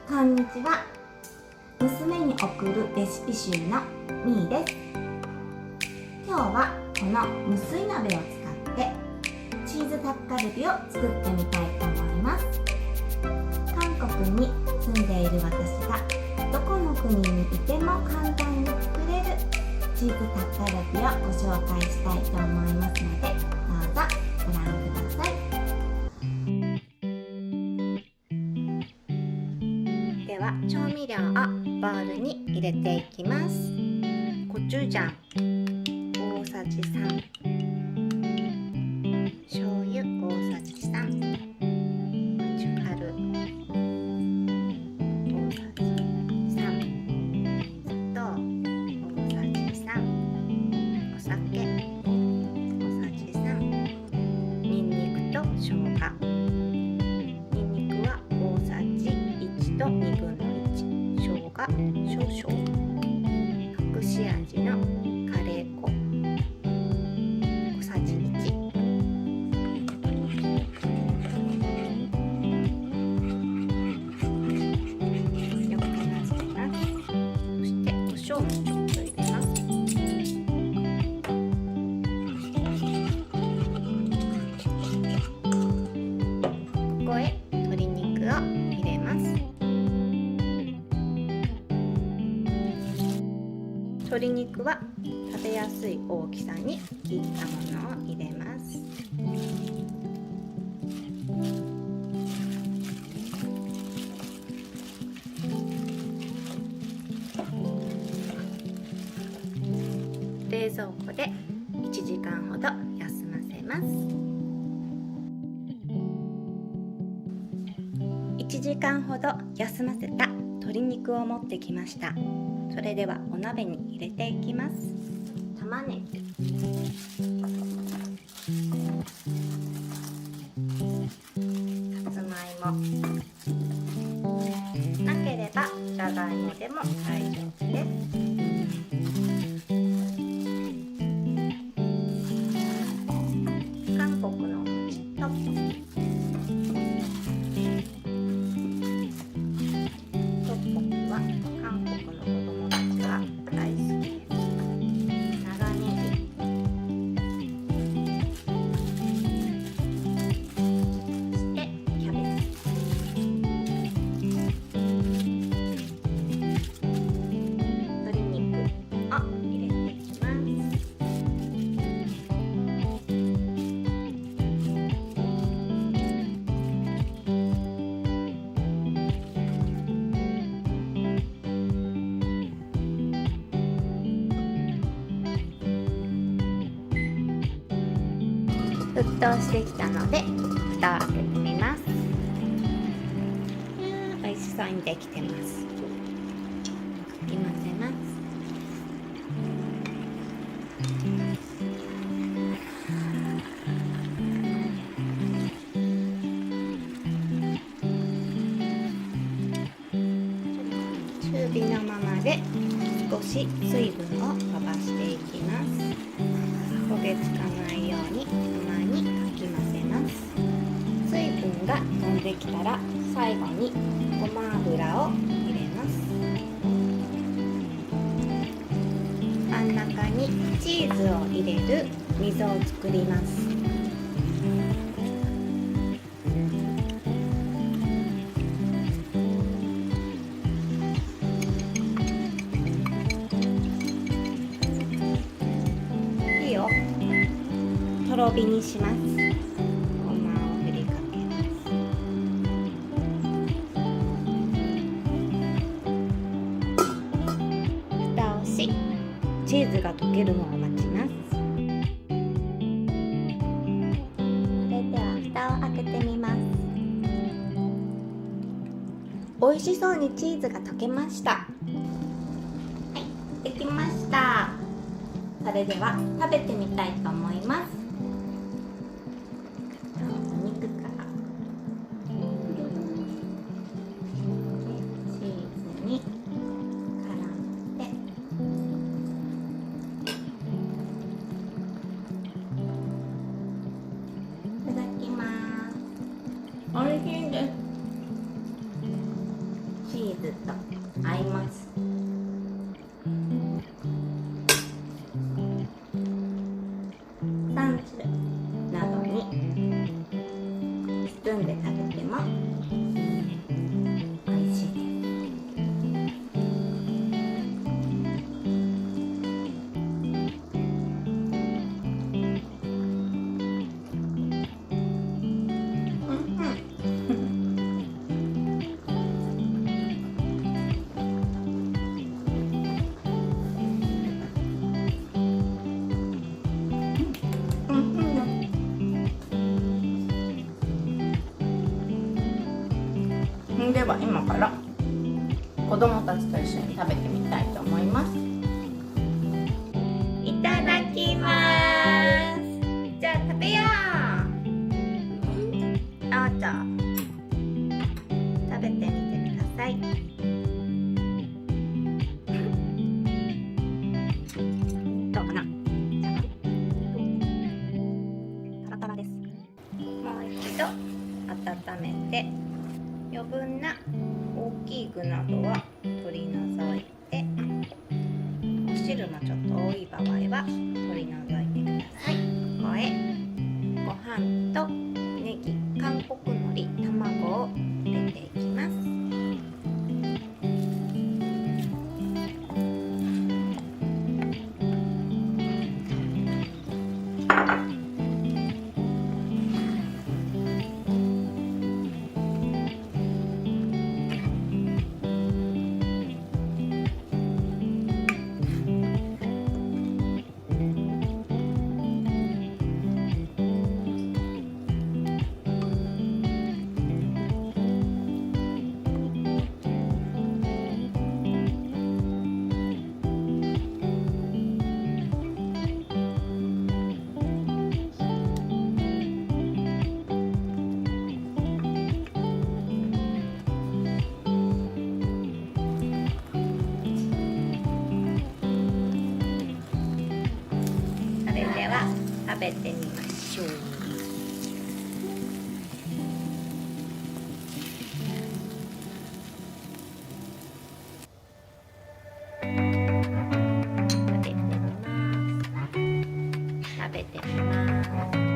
こんにちは。娘に送るレシピ集のみーです。今日はこの無水鍋を使ってチーズタッカルビを作ってみたいと思います。韓国に住んでいる私がどこの国にいても簡単に作れるチーズタッカルビをご紹介したいと思いますので、どうぞご覧ください。では調味料をボウルに入れていきます。コチュジャン大さじ3、醤油大さじ3、ゴチュカル大さじ3、砂糖大さじ3、お酒大さじ3、にんにくと生姜、にんにくは大さじ1と2分の1、生姜少々、隠し味のカレー粉小さじ1、よく混ぜます。そして胡椒もちょっと入れます。ここへ鶏肉を入れます。鶏肉は食べやすい大きさに切ったものを入れます。冷蔵庫で1時間ほど休ませます。1時間ほど休ませた鶏肉を持ってきました。それではお鍋に入れていきます。玉ねぎ、さつまいも、なければじゃがいもでも大丈夫です。韓国のお餅トッポギ、トッポギは韓国の子供たちが大好きです。長ネギ、そしてキャベツ、鶏肉を入れていきます。沸騰してきたので蓋を開けてみます。美味しそうにできてます。かき混ぜます。中火のままで少し水分を飛ばしていきます。焦げつかないようにたまにかき混ぜます。水分が飛んできたら最後にごま油を入れます。真ん中にチーズを入れる溝を作ります。火をとろ火にします。ごまを振りかけます。蓋をし、チーズが溶けるのを待ちます。それでは蓋を開けてみます。美味しそうにチーズが溶けました。はい、できました。それでは食べてみたいと思います。お肉からチーズに絡んで、いただきます。美味しいです。チーと合います。サンチュなどにスプーンで食べても美味しいです。では今から子供たちと一緒に食べてみたいと思います。いただきます。じゃあ食べよう。どうぞ食べてみてください。どうかな。タラタラです。もう一度温めて余分な大きい具などは取り除いて、お汁もちょっと多い場合は取り除いてください。ここへご飯とネギ、韓国海苔、卵を入れていきます。それでは食べてみましょう。食べてみます。